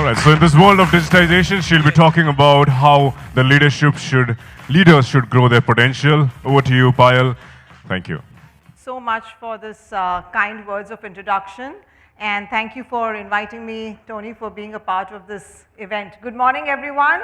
All right, so in this world of digitization, she'll be talking about how the leaders should grow their potential. Over to you, Payal. Thank you. So much for this kind words of introduction, and thank you for inviting me, Tony, for being a part of this event. Good morning, everyone.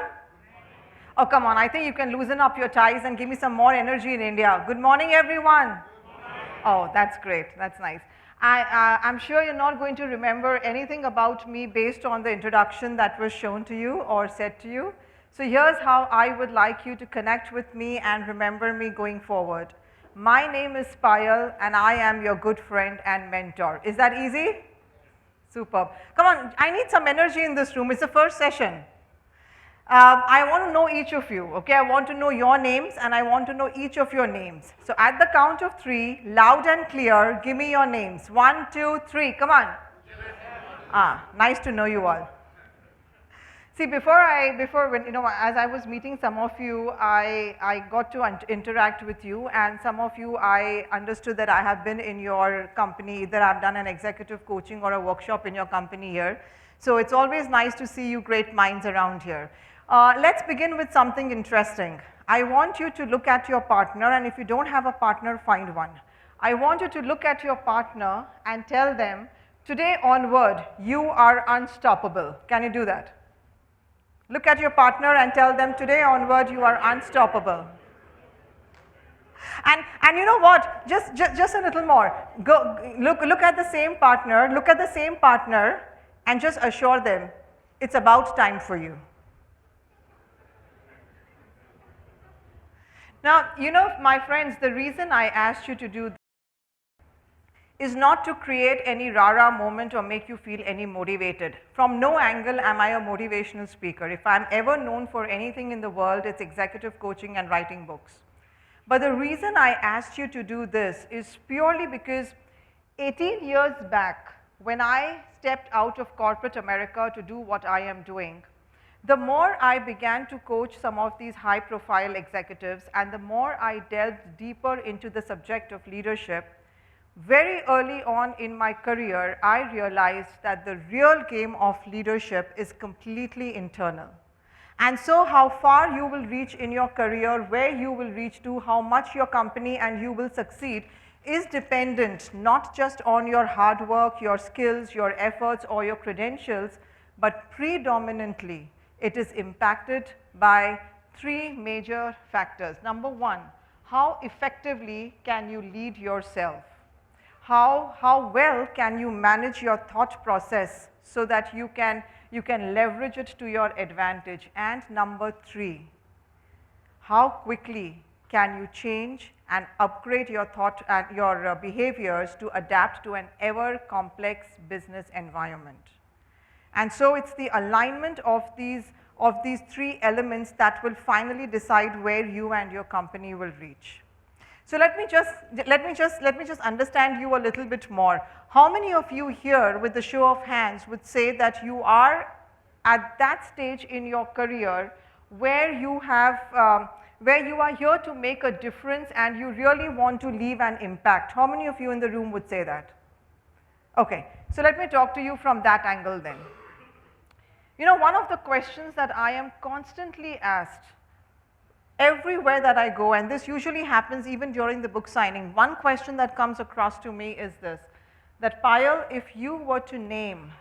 Oh, come on, I think you can loosen up your ties and give me some more energy in India. Good morning, everyone. Good morning. Oh, that's great, that's nice. I'm sure you're not going to remember anything about me based on the introduction that was shown to you or said to you. So here's how I would like you to connect with me and remember me going forward. My name is Payal and I am your good friend and mentor. Is that easy? Superb. Come on, I need some energy in this room. It's the first session. I want to know each of you, okay? I want to know your names and I want to know each of your names. So at the count of 3, loud and clear, give me your names. 1, 2, 3, come on. Nice to know you all. See, as I was meeting some of you, I got to interact with you, and some of you, I understood that I have been in your company, either I've done an executive coaching or a workshop in your company here. So it's always nice to see you great minds around here. Let's begin with something interesting. I want you to look at your partner, and if you don't have a partner, find one. I want you to look at your partner and tell them, today onward, you are unstoppable. Can you do that? Look at your partner and tell them, today onward, you are unstoppable. And you know what? Just a little more. Look at the same partner, and just assure them, it's about time for you. Now, you know, my friends, the reason I asked you to do this is not to create any rah-rah moment or make you feel any motivated. From no angle am I a motivational speaker. If I'm ever known for anything in the world, it's executive coaching and writing books. But the reason I asked you to do this is purely because 18 years back, when I stepped out of corporate America to do what I am doing, the more I began to coach some of these high-profile executives and the more I delved deeper into the subject of leadership, very early on in my career, I realized that the real game of leadership is completely internal. And so how far you will reach in your career, where you will reach to, how much your company and you will succeed is dependent not just on your hard work, your skills, your efforts, or your credentials, but predominantly it is impacted by 3 major factors. Number 1, how effectively can you lead yourself? How well can you manage your thought process so that you can leverage it to your advantage? And number 3, how quickly can you change and upgrade your thought and your behaviors to adapt to an ever complex business environment? And so it's the alignment of these 3 elements that will finally decide where you and your company will reach. So let me just understand you a little bit more. How many of you here, with the show of hands, would say that you are at that stage in your career where you are here to make a difference and you really want to leave an impact? How many of you in the room would say that? Okay, so let me talk to you from that angle then. You know, one of the questions that I am constantly asked everywhere that I go, and this usually happens even during the book signing, one question that comes across to me is this, that Payal, if you were to name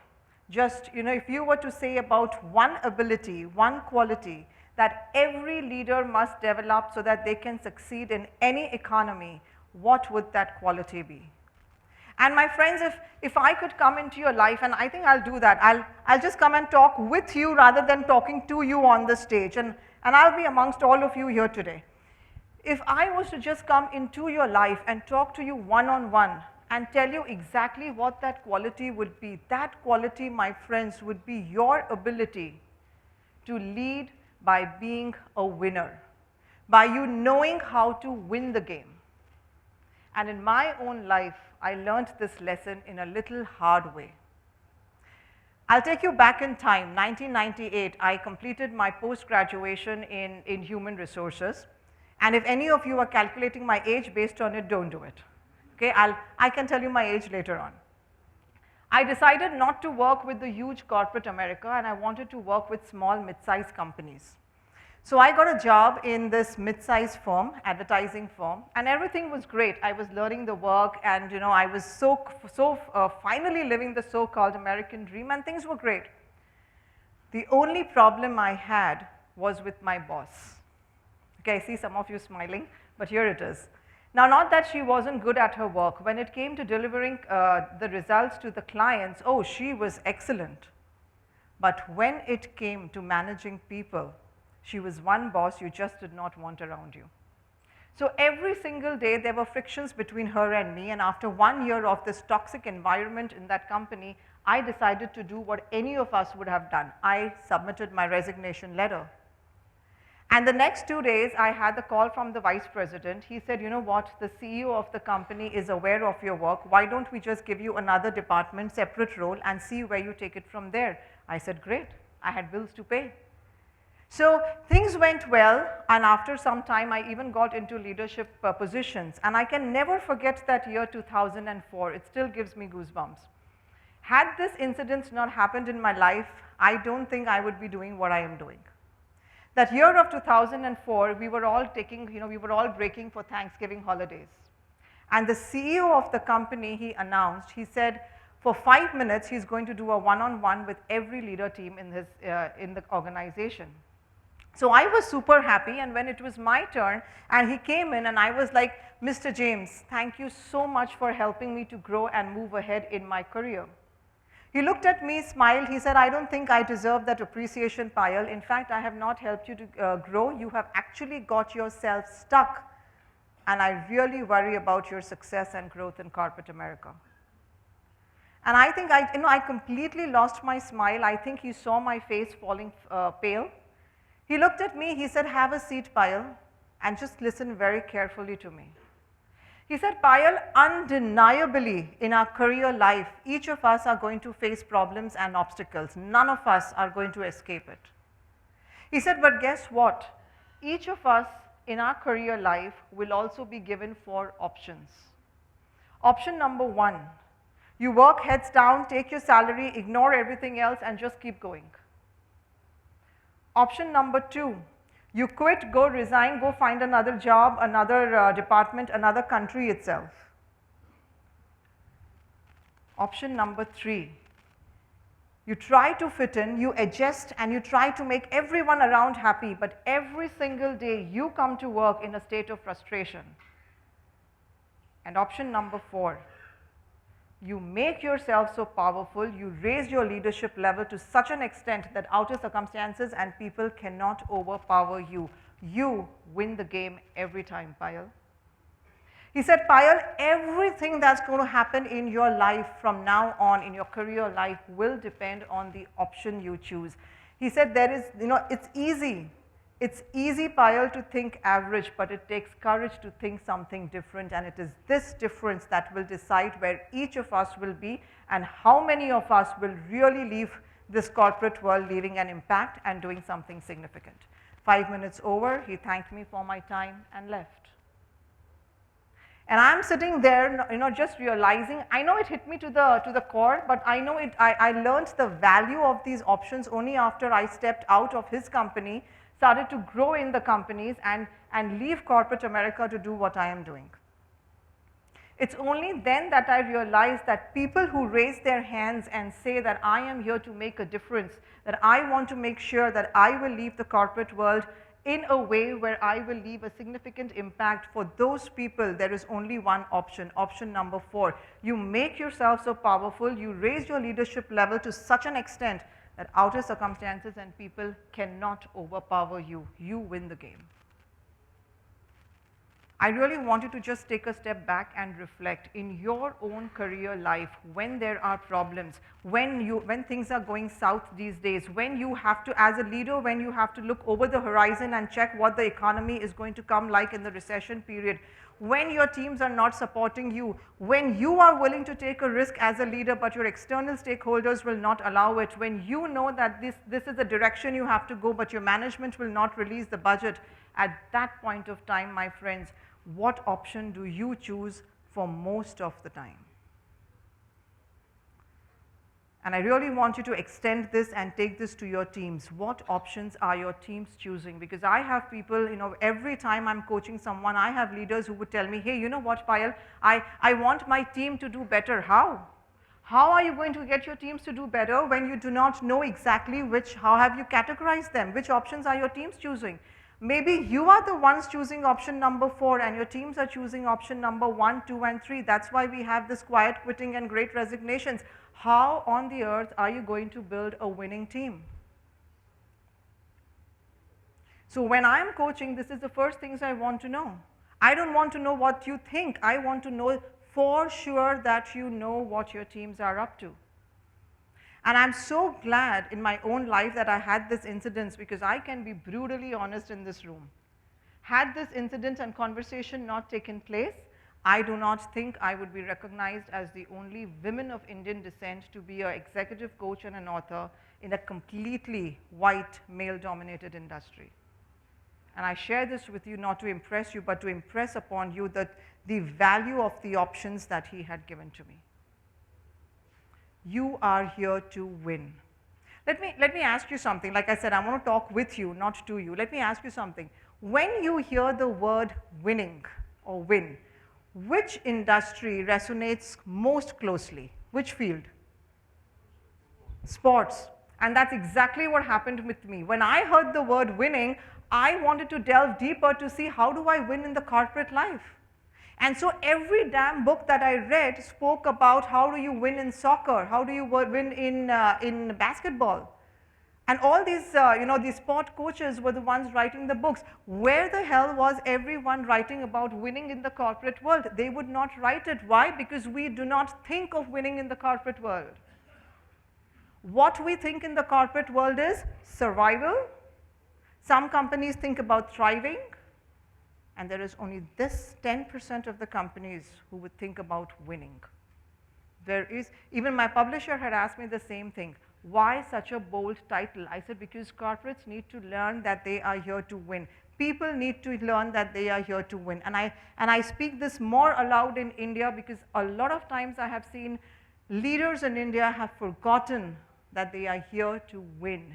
if you were to say about one ability, one quality that every leader must develop so that they can succeed in any economy, what would that quality be? And my friends, if I could come into your life, and I think I'll do that, I'll just come and talk with you rather than talking to you on the stage, and I'll be amongst all of you here today. If I was to just come into your life and talk to you one-on-one and tell you exactly what that quality would be, that quality, my friends, would be your ability to lead by being a winner, by you knowing how to win the game. And in my own life, I learned this lesson in a little hard way. I'll take you back in time, 1998, I completed my post-graduation in human resources. And if any of you are calculating my age based on it, don't do it. Okay, I can tell you my age later on. I decided not to work with the huge corporate America, and I wanted to work with small, mid-sized companies. So I got a job in this mid-sized firm, advertising firm, and everything was great. I was learning the work, and I was finally living the so-called American dream, and things were great. The only problem I had was with my boss. Okay, I see some of you smiling, but here it is. Now, not that she wasn't good at her work. When it came to delivering the results to the clients, oh, she was excellent. But when it came to managing people, she was one boss you just did not want around you. So every single day there were frictions between her and me, and after 1 year of this toxic environment in that company, I decided to do what any of us would have done. I submitted my resignation letter. And the next 2 days, I had the call from the vice president. He said, you know what, the CEO of the company is aware of your work. Why don't we just give you another department, separate role, and see where you take it from there? I said, great. I had bills to pay. So things went well, and after some time, I even got into leadership positions. And I can never forget that year 2004. It still gives me goosebumps. Had this incident not happened in my life, I don't think I would be doing what I am doing. That year of 2004, we were all breaking for Thanksgiving holidays. And the CEO of the company, he announced, he said, for 5 minutes, he's going to do a one-on-one with every leader team in the organization. So I was super happy, and when it was my turn, and he came in, and I was like, Mr. James, thank you so much for helping me to grow and move ahead in my career. He looked at me, smiled, he said, I don't think I deserve that appreciation, Payal. In fact, I have not helped you to grow. You have actually got yourself stuck, and I really worry about your success and growth in corporate America. And I think I completely lost my smile. I think he saw my face falling pale. He looked at me, he said, have a seat, Payal, and just listen very carefully to me. He said, Payal, undeniably in our career life, each of us are going to face problems and obstacles. None of us are going to escape it. He said, but guess what? Each of us in our career life will also be given 4 options. Option number 1, you work heads down, take your salary, ignore everything else, and just keep going. Option number 2, you quit, go resign, go find another job, another department, another country itself. Option number 3, you try to fit in, you adjust, and you try to make everyone around happy, but every single day you come to work in a state of frustration. And option number 4, you make yourself so powerful, you raise your leadership level to such an extent that outer circumstances and people cannot overpower you. You win the game every time, Payal. He said, Payal, everything that's going to happen in your life from now on, in your career life, will depend on the option you choose. He said, it's easy. It's easy, Payal, to think average, but it takes courage to think something different, and it is this difference that will decide where each of us will be and how many of us will really leave this corporate world leaving an impact and doing something significant. 5 minutes over, he thanked me for my time and left. And I'm sitting there, just realizing, I know it hit me to the core, but I know I learned the value of these options only after I stepped out of his company, started to grow in the companies and leave corporate America to do what I am doing. It's only then that I realized that people who raise their hands and say that I am here to make a difference, that I want to make sure that I will leave the corporate world in a way where I will leave a significant impact for those people, there is only one option, option number 4. You make yourself so powerful, you raise your leadership level to such an extent that outer circumstances and people cannot overpower you. You win the game. I really wanted to just take a step back and reflect in your own career life when there are problems, when things are going south these days, when you have to, as a leader, when you have to look over the horizon and check what the economy is going to come like in the recession period, when your teams are not supporting you, when you are willing to take a risk as a leader but your external stakeholders will not allow it, when you know that this is the direction you have to go but your management will not release the budget, at that point of time, my friends, what option do you choose for most of the time? And I really want you to extend this and take this to your teams. What options are your teams choosing? Because I have people, every time I'm coaching someone, I have leaders who would tell me, hey, you know what, Payal, I want my team to do better. How? How are you going to get your teams to do better when you do not know exactly how have you categorized them? Which options are your teams choosing? Maybe you are the ones choosing option number 4 and your teams are choosing option number 1, 2 and 3. That's why we have this quiet quitting and great resignations. How on the earth are you going to build a winning team? So when I'm coaching, this is the first things I want to know. I don't want to know what you think. I want to know for sure that you know what your teams are up to. And I'm so glad in my own life that I had this incident, because I can be brutally honest in this room. Had this incident and conversation not taken place, I do not think I would be recognized as the only woman of Indian descent to be an executive coach and an author in a completely white, male-dominated industry. And I share this with you not to impress you, but to impress upon you that the value of the options that he had given to me. You are here to win. Let me ask you something. Like I said, I want to talk with you, not to you. Let me ask you something. When you hear the word winning or win, which industry resonates most closely? Which field? Sports. And that's exactly what happened with me. When I heard the word winning, I wanted to delve deeper to see how do I win in the corporate life. And so every damn book that I read spoke about how do you win in soccer, how do you win in basketball. And all these, these sport coaches were the ones writing the books. Where the hell was everyone writing about winning in the corporate world? They would not write it. Why? Because we do not think of winning in the corporate world. What we think in the corporate world is survival. Some companies think about thriving. And there is only this 10% of the companies who would think about winning. Even my publisher had asked me the same thing. Why such a bold title? I said, because corporates need to learn that they are here to win. People need to learn that they are here to win. And I speak this more aloud in India because a lot of times I have seen leaders in India have forgotten that they are here to win.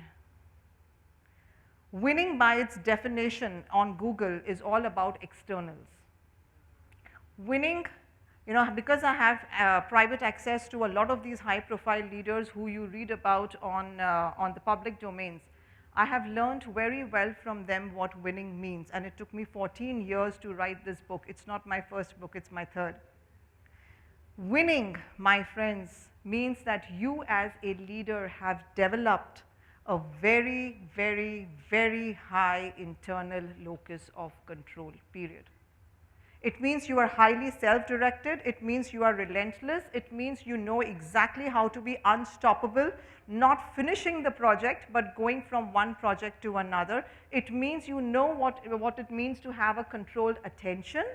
Winning by its definition on Google is all about externals. Winning, because I have private access to a lot of these high-profile leaders who you read about on the public domains, I have learned very well from them what winning means. And it took me 14 years to write this book. It's not my first book, it's my third. Winning, my friends, means that you as a leader have developed a very, very, very high internal locus of control, period. It means you are highly self-directed. It means you are relentless. It means you know exactly how to be unstoppable, not finishing the project, but going from one project to another. It means you know what it means to have a controlled attention,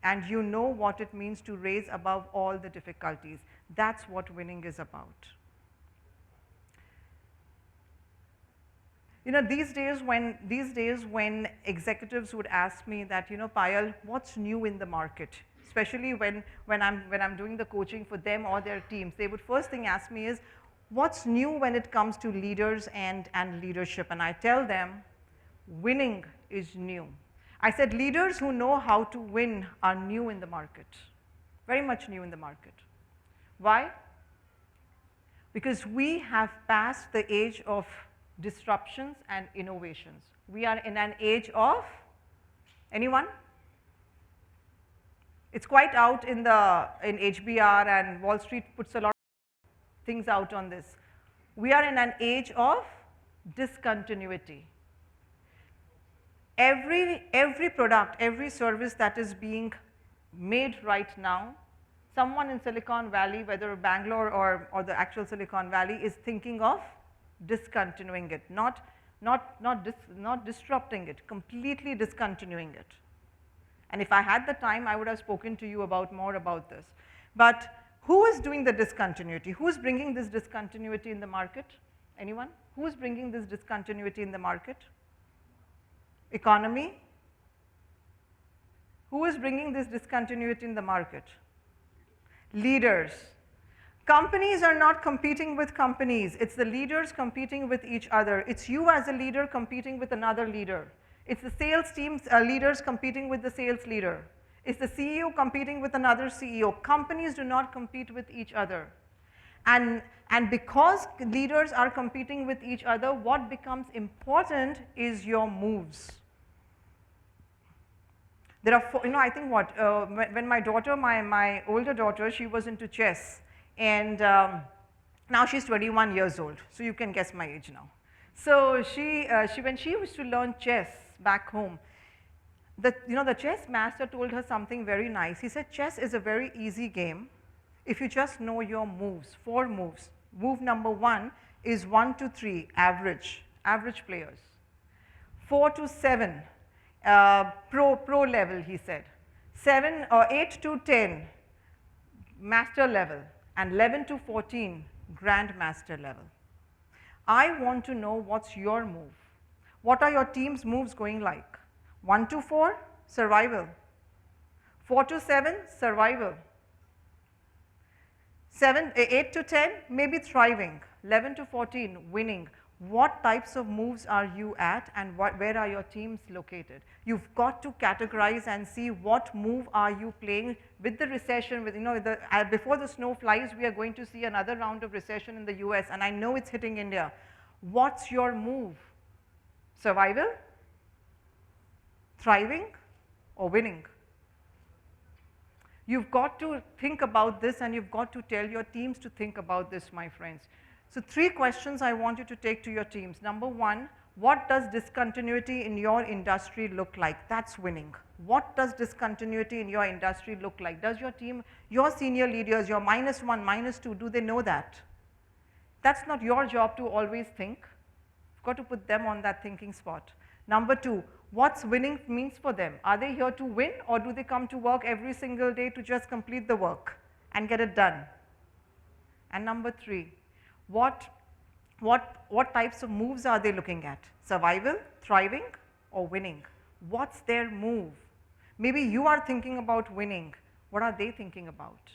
and you know what it means to raise above all the difficulties. That's what winning is about. These days when executives would ask me that, Payal, what's new in the market? Especially when I'm doing the coaching for them or their teams, they would first thing ask me is, what's new when it comes to leaders and leadership? And I tell them, winning is new. I said, leaders who know how to win are new in the market, very much new in the market. Why? Because we have passed the age of disruptions and innovations. We are in an age of, anyone? It's quite out in HBR, and Wall Street puts a lot of things out on this. We are in an age of discontinuity. Every product, every service that is being made right now, someone in Silicon Valley, whether Bangalore or the actual Silicon Valley, is thinking of discontinuing it, not disrupting it, completely discontinuing it. And if I had the time, I would have spoken to you more about this. But who is doing the discontinuity? Who is bringing this discontinuity in the market? Anyone? Who is bringing this discontinuity in the market? Economy? Who is bringing this discontinuity in the market? Leaders. Companies are not competing with companies. It's the leaders competing with each other. It's you as a leader competing with another leader. It's the sales team's leaders competing with the sales leader. It's the CEO competing with another CEO. Companies do not compete with each other. And because leaders are competing with each other, what becomes important is your moves. There are four, I think when my daughter, my older daughter, she was into chess. And now she's 21 years old, so you can guess my age now. So when she used to learn chess back home, the chess master told her something very nice. He said, chess is a very easy game if you just know your moves, 4 moves. Move number 1 is 1 to 3, average players. 4 to 7, pro level, he said. 8 to 10, master level. And 11 to 14, grandmaster level. I want to know what's your move. What are your team's moves going like? 1 to 4, survival. 4 to 7, survival. 8 to 10, maybe thriving. 11 to 14, winning. What types of moves are you at, and where are your teams located? You've got to categorize and see what move are you playing with the recession. Before the snow flies, we are going to see another round of recession in the US, and I know it's hitting India. What's your move? Survival, thriving, or winning? You've got to think about this, and you've got to tell your teams to think about this, my friends. So 3 questions I want you to take to your teams. Number 1, what does discontinuity in your industry look like? That's winning. What does discontinuity in your industry look like? Does your team, your senior leaders, your -1, -2, do they know that? That's not your job to always think. You've got to put them on that thinking spot. Number 2, what's winning means for them? Are they here to win, or do they come to work every single day to just complete the work and get it done? And number 3, what types of moves are they looking at? Survival, thriving, or winning? What's their move? Maybe you are thinking about winning. What are they thinking about?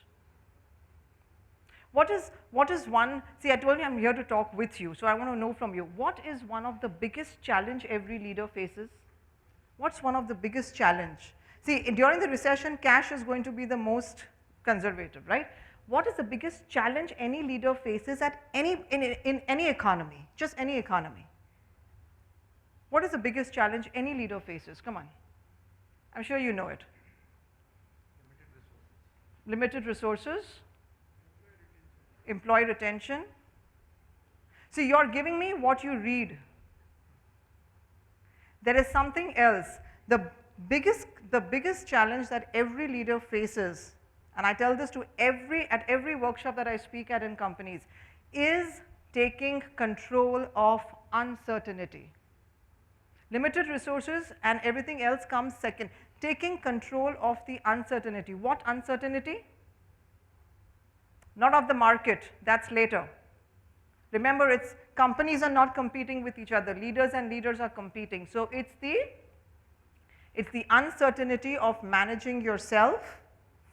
What is one, see, I told you I'm here to talk with you, so I want to know from you, what is one of the biggest challenge every leader faces? What's one of the biggest challenge? See, during the recession, cash is going to be the most conservative, right? What is the biggest challenge any leader faces in any economy, just any economy? What is the biggest challenge any leader faces? Come on. I'm sure you know it. Limited resources. Employee retention. See, you're giving me what you read. There is something else. The biggest challenge that every leader faces, and I tell this to at every workshop that I speak at in companies, is taking control of uncertainty. Limited resources and everything else comes second. Taking control of the uncertainty. What uncertainty? Not of the market, that's later. Remember, it's companies are not competing with each other. Leaders and leaders are competing. So it's the uncertainty of managing yourself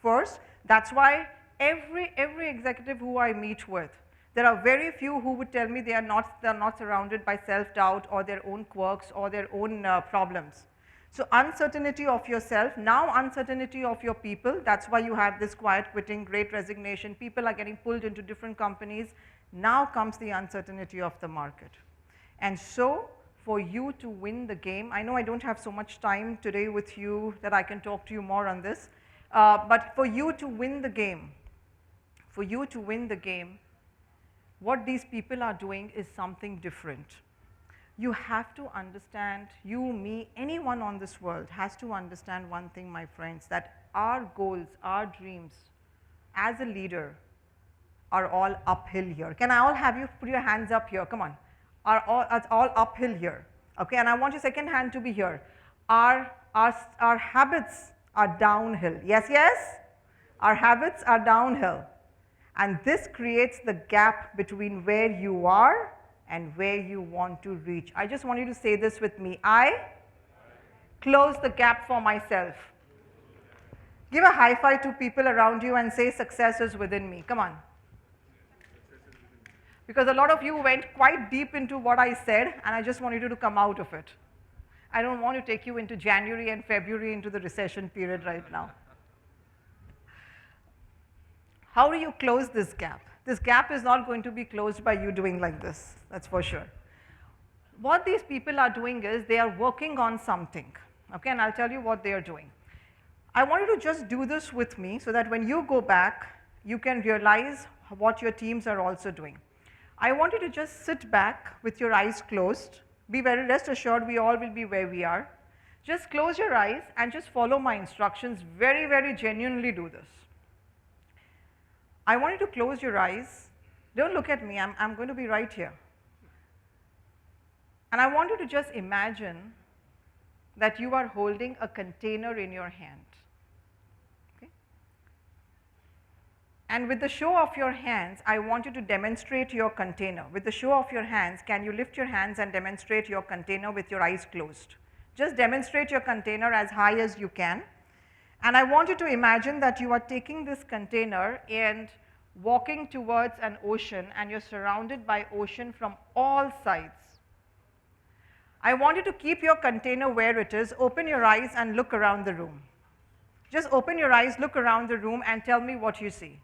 first. That's why every executive who I meet with, there are very few who would tell me they're not surrounded by self-doubt or their own quirks or their own problems. So uncertainty of yourself, now uncertainty of your people. That's why you have this quiet quitting, great resignation. People are getting pulled into different companies. Now comes the uncertainty of the market. And so for you to win the game, I know I don't have so much time today with you that I can talk to you more on this, but for you to win the game, what these people are doing is something different. You have to understand, you, me, anyone on this world has to understand one thing, my friends, that our goals, our dreams as a leader are all uphill here. Can I all have you put your hands up here? Come on. It's all uphill here. Okay, and I want your second hand to be here. Our habits are downhill. Yes, yes? Our habits are downhill. And this creates the gap between where you are and where you want to reach. I just want you to say this with me. I close the gap for myself. Give a high five to people around you and say, success is within me. Come on. because a lot of you went quite deep into what I said, and I just wanted you to come out of it. I don't want to take you into January and February into the recession period right now. How do you close this gap? This gap is not going to be closed by you doing like this, that's for sure. What these people are doing is they are working on something, okay, and I'll tell you what they are doing. I want you to just do this with me so that when you go back, you can realize what your teams are also doing. I want you to just sit back with your eyes closed. Be very rest assured we all will be where we are. Just close your eyes and just follow my instructions. Very, very genuinely do this. I want you to close your eyes. Don't look at me, I'm going to be right here. And I want you to just imagine that you are holding a container in your hand. Okay? And with the show of your hands, I want you to demonstrate your container. With the show of your hands, can you lift your hands and demonstrate your container with your eyes closed? Just demonstrate your container as high as you can. And I want you to imagine that you are taking this container and walking towards an ocean, and you're surrounded by ocean from all sides. I want you to keep your container where it is, open your eyes and look around the room. Just open your eyes, look around the room and tell me what you see.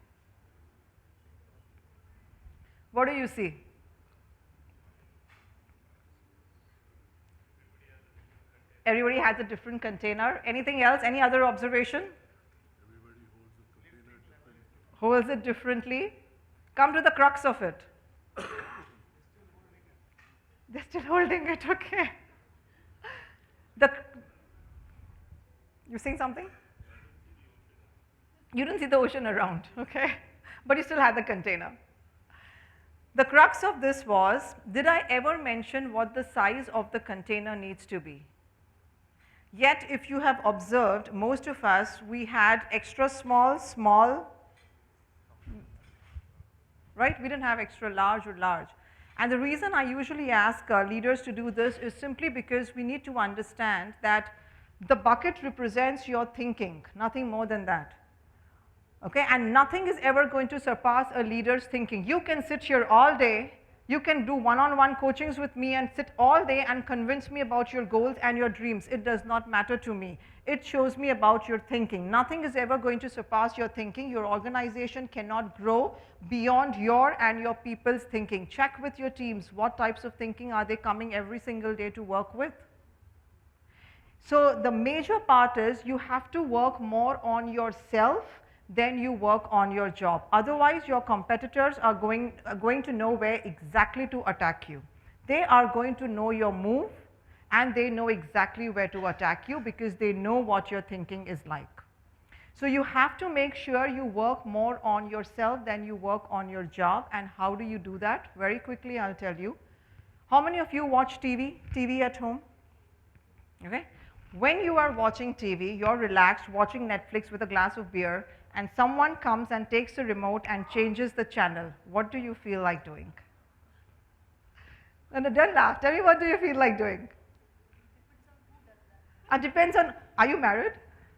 What do you see? Everybody has a different container. Anything else? Any other observation? Everybody holds Holds the container differently. it differently. Come to the crux of it. They're still holding it, okay. You saying something? You didn't see the ocean around, okay? But you still had the container. The crux of this was, did I ever mention what the size of the container needs to be? Yet, if you have observed, most of us, we had extra small, small, right? We didn't have extra large or large. And the reason I usually ask leaders to do this is simply because we need to understand that the bucket represents your thinking, nothing more than that. Okay, and nothing is ever going to surpass a leader's thinking. You can sit here all day, you can do one-on-one coachings with me and sit all day and convince me about your goals and your dreams. It does not matter to me. It shows me about your thinking. Nothing is ever going to surpass your thinking. Your organization cannot grow beyond your and your people's thinking. Check with your teams, what types of thinking are they coming every single day to work with? So the major part is you have to work more on yourself than you work on your job. Otherwise, your competitors are going to know where exactly to attack you. They are going to know your move, and they know exactly where to attack you because they know what your thinking is like. So you have to make sure you work more on yourself than you work on your job. And how do you do that? Very quickly, I'll tell you. How many of you watch TV at home? Okay. When you are watching TV, you're relaxed, watching Netflix with a glass of beer, and someone comes and takes the remote and changes the channel. What do you feel like doing? No, don't laugh. Tell me, what do you feel like doing? It depends on, are you married?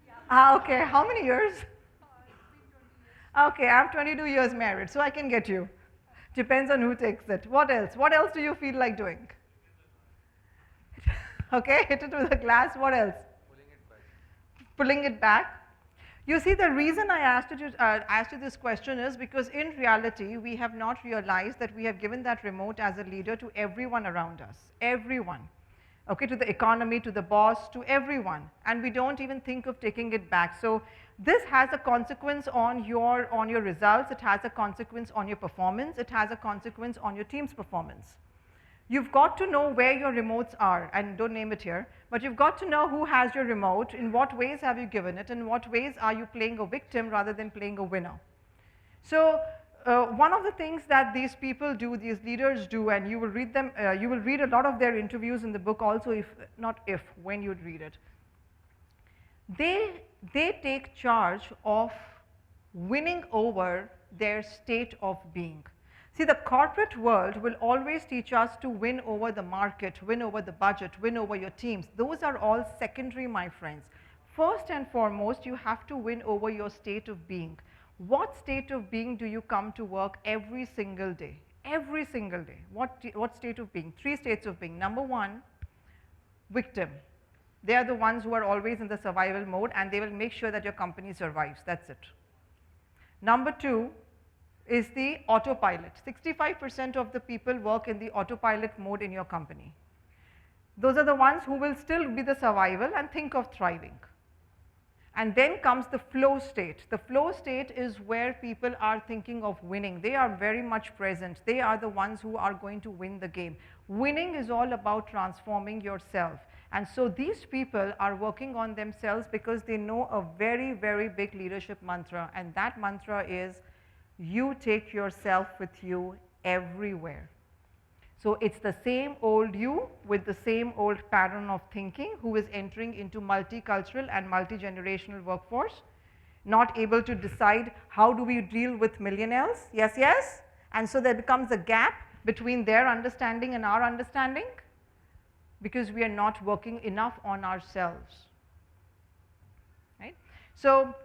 Yeah. Okay. How many years? Okay, I'm 22 years married, so I can get you. Depends on who takes it. What else? What else do you feel like doing? Okay, hit it with a glass. What else? Pulling it back. Pulling it back. You see, the reason I asked you this question is because in reality, we have not realized that we have given that remote as a leader to everyone around us. Everyone. Okay, to the economy, to the boss, to everyone. And we don't even think of taking it back. So this has a consequence on your results. It has a consequence on your performance. It has a consequence on your team's performance. You've got to know where your remotes are, and don't name it here, but you've got to know who has your remote, in what ways have you given it, in what ways are you playing a victim rather than playing a winner. So one of the things that these people do, these leaders do, and you will read them, you will read a lot of their interviews in the book also, when you read it. They take charge of winning over their state of being. See, the corporate world will always teach us to win over the market, win over the budget, win over your teams. Those are all secondary, my friends. First and foremost, you have to win over your state of being. What state of being do you come to work every single day? every single day. What state of being? 3 states of being. Number 1, victim. They are the ones who are always in the survival mode, and they will make sure that your company survives. That's it. Number 2 is the autopilot. 65% of the people work in the autopilot mode in your company. Those are the ones who will still be the survival and think of thriving. And then comes the flow state. The flow state is where people are thinking of winning. They are very much present. They are the ones who are going to win the game. Winning is all about transforming yourself. And so these people are working on themselves because they know a very, very big leadership mantra. And that mantra is, you take yourself with you everywhere. So it's the same old you with the same old pattern of thinking who is entering into multicultural and multi-generational workforce, not able to decide how do we deal with millionaires, yes, yes, and so there becomes a gap between their understanding and our understanding because we are not working enough on ourselves, right? So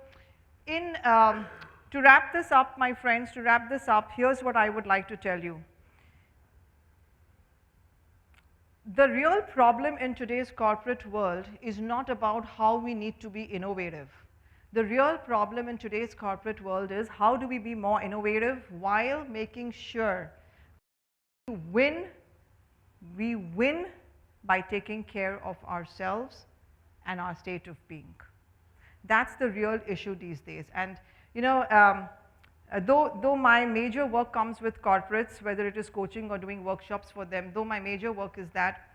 to wrap this up, my friends, to wrap this up, here's what I would like to tell you. The real problem in today's corporate world is not about how we need to be innovative. The real problem in today's corporate world is how do we be more innovative while making sure we win by taking care of ourselves and our state of being. That's the real issue these days. And you know, though my major work comes with corporates, whether it is coaching or doing workshops for them, though my major work is that,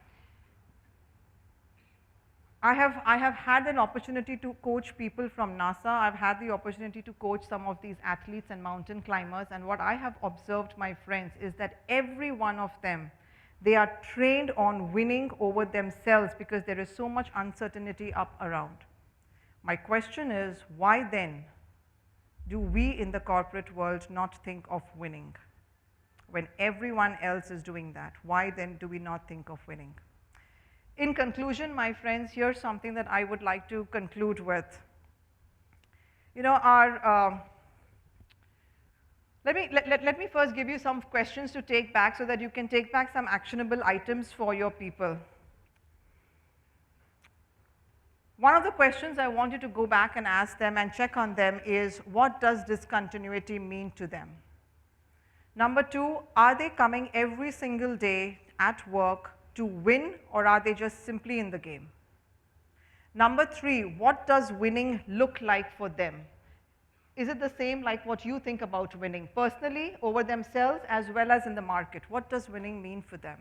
I have had an opportunity to coach people from NASA. I've had the opportunity to coach some of these athletes and mountain climbers, and what I have observed, my friends, is that every one of them, they are trained on winning over themselves because there is so much uncertainty up around. My question is, why then do we in the corporate world not think of winning? When everyone else is doing that, why then do we not think of winning? In conclusion, my friends, here's something that I would like to conclude with. You know, let me first give you some questions to take back so that you can take back some actionable items for your people. One of the questions I want you to go back and ask them and check on them is, what does discontinuity mean to them? Number 2, are they coming every single day at work to win, or are they just simply in the game? Number 3, what does winning look like for them? Is it the same like what you think about winning personally, over themselves, as well as in the market? What does winning mean for them?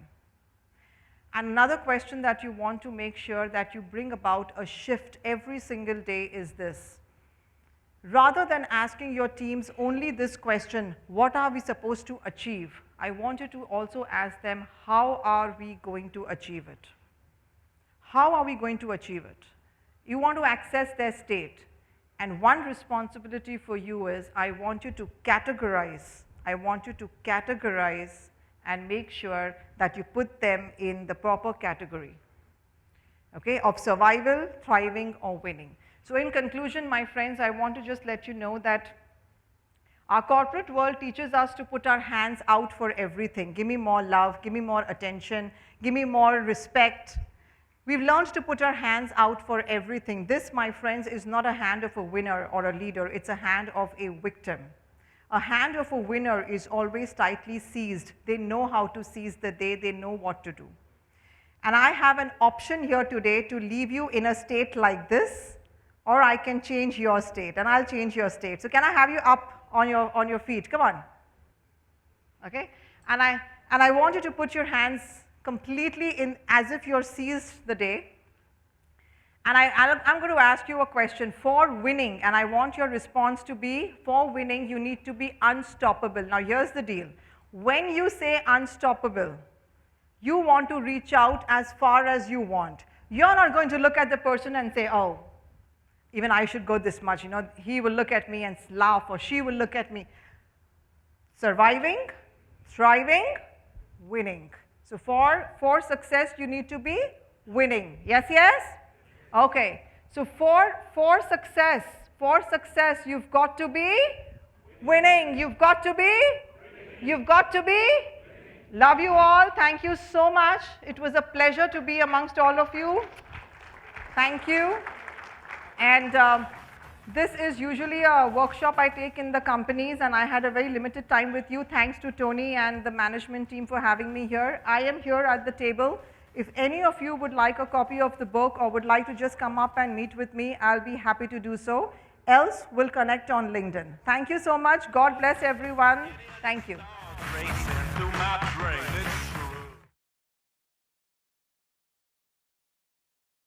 And another question that you want to make sure that you bring about a shift every single day is this. Rather than asking your teams only this question, what are we supposed to achieve? I want you to also ask them, how are we going to achieve it? How are we going to achieve it? You want to access their state. And one responsibility for you is, I want you to categorize. I want you to categorize and make sure that you put them in the proper category, okay, of survival, thriving, or winning. So in conclusion, my friends, I want to just let you know that our corporate world teaches us to put our hands out for everything. Give me more love, give me more attention, give me more respect. We've learned to put our hands out for everything. This, my friends, is not a hand of a winner or a leader, it's a hand of a victim. A hand of a winner is always tightly seized. They know how to seize the day, they know what to do. And I have an option here today to leave you in a state like this, or I can change your state, and I'll change your state. So can I have you up on your feet? Come on. Okay? And I want you to put your hands completely in as if you're seized the day. And I'm going to ask you a question for winning, and I want your response to be, for winning, you need to be unstoppable. Now here's the deal. When you say unstoppable, you want to reach out as far as you want. You're not going to look at the person and say, oh, even I should go this much, you know, he will look at me and laugh, or she will look at me. Surviving, thriving, winning. So for success, you need to be winning. Yes, yes? Okay. So for success, you've got to be winning. You've got to be You've got to be. Love you all. Thank you so much. It was a pleasure to be amongst all of you. Thank you. And this is usually a workshop I take in the companies, and I had a very limited time with you. Thanks to Tony and the management team for having me here. I am here at the table. If any of you would like a copy of the book or would like to just come up and meet with me, I'll be happy to do so. Else, we'll connect on LinkedIn. Thank you so much. God bless everyone. Thank you. Racing through my brain.